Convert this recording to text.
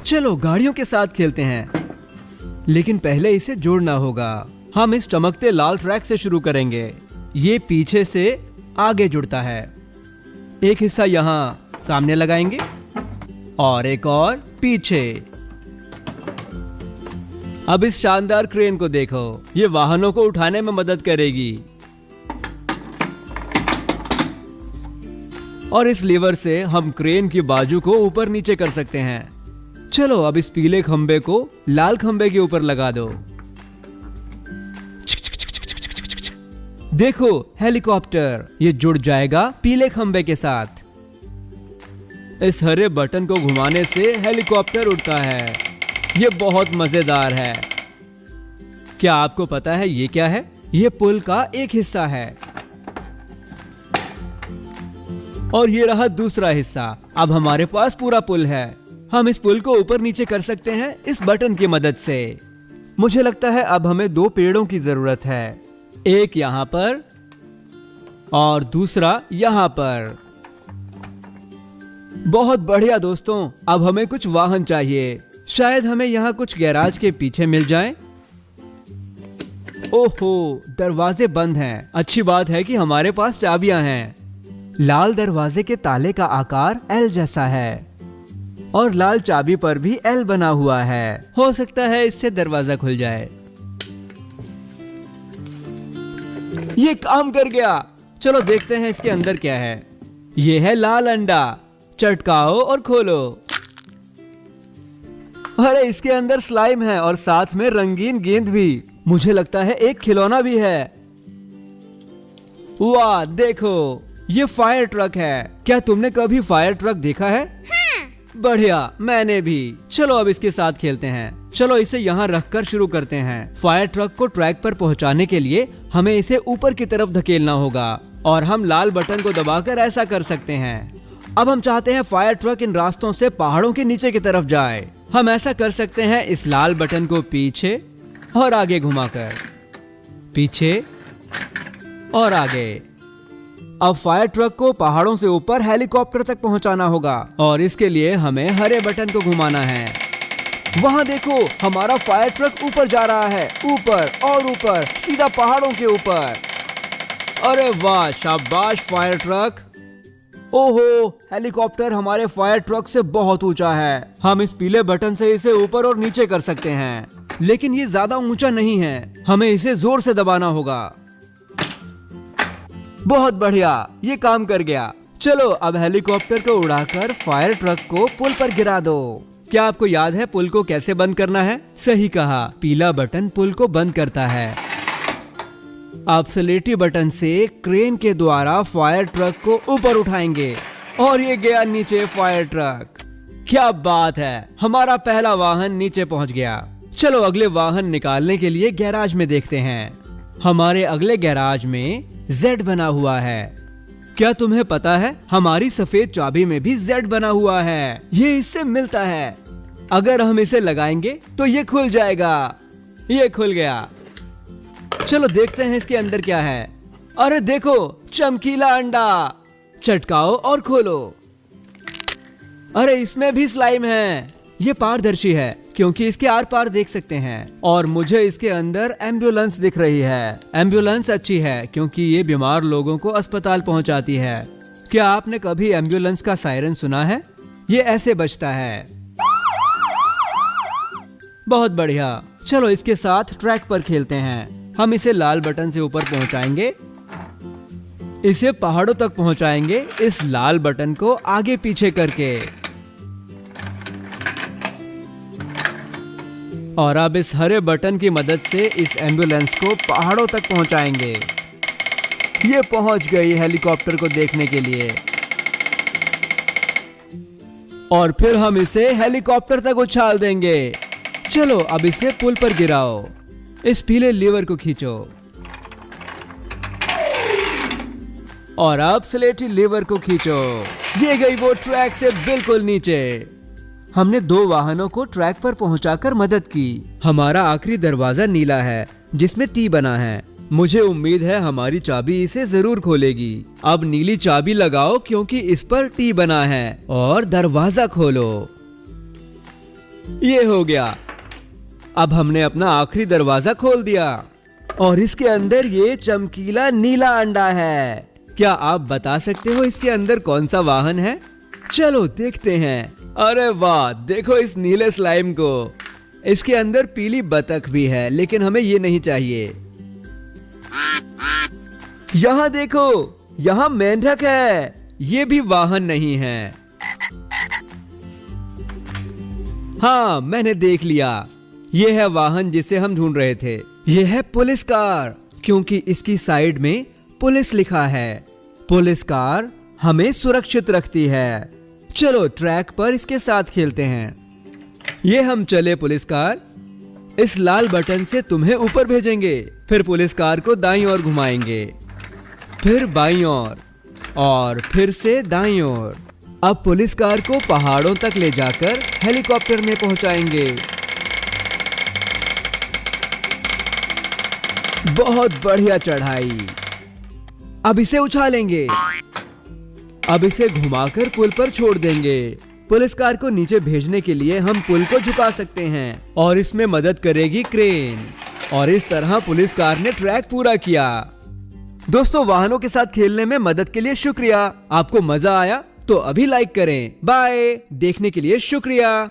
चलो गाड़ियों के साथ खेलते हैं, लेकिन पहले इसे जोड़ना होगा। हम इस चमकते लाल ट्रैक से शुरू करेंगे। ये पीछे से आगे जुड़ता है। एक हिस्सा यहाँ सामने लगाएंगे और एक और पीछे। अब इस शानदार क्रेन को देखो, ये वाहनों को उठाने में मदद करेगी। और इस लीवर से हम क्रेन की बाजू को ऊपर नीचे कर सकते हैं। चलो अब इस पीले खंबे को लाल खंबे के ऊपर लगा दो। देखो हेलीकॉप्टर, ये जुड़ जाएगा पीले खंबे के साथ। इस हरे बटन को घुमाने से हेलीकॉप्टर उड़ता है। ये बहुत मजेदार है। क्या आपको पता है ये क्या है? ये पुल का एक हिस्सा है। और ये रहा दूसरा हिस्सा। अब हमारे पास पूरा पुल है। हम इस पुल को ऊपर नीचे कर सकते हैं इस बटन की मदद से। मुझे लगता है अब हमें 2 पेड़ों की जरूरत है, एक यहाँ पर और दूसरा यहाँ पर। बहुत बढ़िया दोस्तों, अब हमें कुछ वाहन चाहिए। शायद हमें यहाँ कुछ गैराज के पीछे मिल जाएं। ओहो, दरवाजे बंद हैं। अच्छी बात है कि हमारे पास चाबियां हैं। लाल दरवाजे के ताले का आकार एल जैसा है और लाल चाबी पर भी एल बना हुआ है। हो सकता है इससे दरवाजा खुल जाए। ये काम कर गया। चलो देखते हैं इसके अंदर क्या है। ये है लाल अंडा। चटकाओ और खोलो। अरे इसके अंदर स्लाइम है और साथ में रंगीन गेंद भी। मुझे लगता है एक खिलौना भी है। वाह देखो, ये फायर ट्रक है। क्या तुमने कभी फायर ट्रक देखा है? हाँ। बढ़िया, मैंने भी। चलो अब इसके साथ खेलते हैं। चलो इसे यहाँ रखकर शुरू करते हैं। फायर ट्रक को ट्रैक पर पहुँचाने के लिए हमें इसे ऊपर की तरफ धकेलना होगा और हम लाल बटन को दबाकर ऐसा कर सकते हैं। अब हम चाहते हैं फायर ट्रक इन रास्तों से पहाड़ों के नीचे की तरफ जाए। हम ऐसा कर सकते हैं इस लाल बटन को पीछे और आगे घुमाकर, पीछे और आगे। अब फायर ट्रक को पहाड़ों से ऊपर हेलीकॉप्टर तक पहुंचाना होगा और इसके लिए हमें हरे बटन को घुमाना है। वहां देखो, हमारा फायर ट्रक ऊपर जा रहा है, ऊपर और ऊपर, सीधा पहाड़ों के ऊपर। अरे वाह, शाबाश फायर ट्रक। ओहो, हेलीकॉप्टर हमारे फायर ट्रक से बहुत ऊंचा है। हम इस पीले बटन से इसे ऊपर और नीचे कर सकते हैं, लेकिन ये ज्यादा ऊंचा नहीं है। हमें इसे जोर से दबाना होगा। बहुत बढ़िया, ये काम कर गया। चलो अब हेलीकॉप्टर को उड़ाकर फायर ट्रक को पुल पर गिरा दो। क्या आपको याद है पुल को कैसे बंद करना है? सही कहा, पीला बटन पुल को बंद करता है। आप स्लेटी बटन से क्रेन के द्वारा फायर ट्रक को ऊपर उठाएंगे और ये गया नीचे फायर ट्रक। क्या बात है, हमारा पहला वाहन नीचे पहुंच गया। चलो अगले वाहन निकालने के लिए गैराज में देखते हैं। हमारे अगले गैराज में Z बना हुआ है। क्या तुम्हें पता है हमारी सफेद चाबी में भी Z बना हुआ है? ये इससे मिलता है। अगर हम इसे लगाएंगे तो ये खुल जाएगा। ये खुल गया। चलो देखते हैं इसके अंदर क्या है। अरे देखो, चमकीला अंडा। चटकाओ और खोलो। अरे इसमें भी स्लाइम है। ये पारदर्शी है क्योंकि इसके आर पार देख सकते हैं। और मुझे इसके अंदर एम्बुलेंस दिख रही है। एम्बुलेंस अच्छी है क्योंकि ये बीमार लोगों को अस्पताल पहुंचाती है। क्या आपने कभी एम्बुलेंस का सायरन सुना है? ये ऐसे बजता है। बहुत बढ़िया। चलो इसके साथ ट्रैक पर खेलते हैं। हम इसे लाल बटन से ऊपर पहुंचाएंगे, इसे पहाड़ों तक पहुंचाएंगे इस लाल बटन को आगे पीछे करके। और अब इस हरे बटन की मदद से इस एम्बुलेंस को पहाड़ों तक पहुंचाएंगे। ये पहुंच गई हेलीकॉप्टर को देखने के लिए। और फिर हम इसे हेलीकॉप्टर तक उछाल देंगे। चलो अब इसे पुल पर गिराओ। इस पीले लीवर को खींचो और अब स्लेटी लीवर को खींचो। ये गई वो ट्रैक से बिल्कुल नीचे। हमने 2 वाहनों को ट्रैक पर पहुंचाकर मदद की। हमारा आखिरी दरवाजा नीला है जिसमें T बना है। मुझे उम्मीद है हमारी चाबी इसे जरूर खोलेगी। अब नीली चाबी लगाओ क्योंकि इस पर T बना है और दरवाजा खोलो। ये हो गया। अब हमने अपना आखिरी दरवाजा खोल दिया और इसके अंदर ये चमकीला नीला अंडा है। क्या आप बता सकते हो इसके अंदर कौन सा वाहन है? चलो देखते हैं। अरे वाह, देखो इस नीले स्लाइम को। इसके अंदर पीली बतख भी है, लेकिन हमें ये नहीं चाहिए। यहाँ देखो, यहाँ मेंढक है। ये भी वाहन नहीं है। हाँ, मैंने देख लिया। ये है वाहन जिसे हम ढूंढ रहे थे। ये है पुलिस कार, क्योंकि इसकी साइड में पुलिस लिखा है। पुलिस कार हमें सुरक्षित रखती है। चलो ट्रैक पर इसके साथ खेलते हैं। ये हम चले पुलिस कार। इस लाल बटन से तुम्हें ऊपर भेजेंगे, फिर पुलिस कार को दाईं ओर घुमाएंगे, फिर बाईं ओर और फिर से दाईं ओर। अब पुलिस कार को पहाड़ों तक ले जाकर हेलीकॉप्टर में पहुंचाएंगे। बहुत बढ़िया चढ़ाई। अब इसे उछालेंगे। अब इसे घुमाकर पुल पर छोड़ देंगे। पुलिस कार को नीचे भेजने के लिए हम पुल को झुका सकते हैं और इसमें मदद करेगी क्रेन। और इस तरह पुलिस कार ने ट्रैक पूरा किया। दोस्तों, वाहनों के साथ खेलने में मदद के लिए शुक्रिया। आपको मजा आया तो अभी लाइक करें। बाय। देखने के लिए शुक्रिया।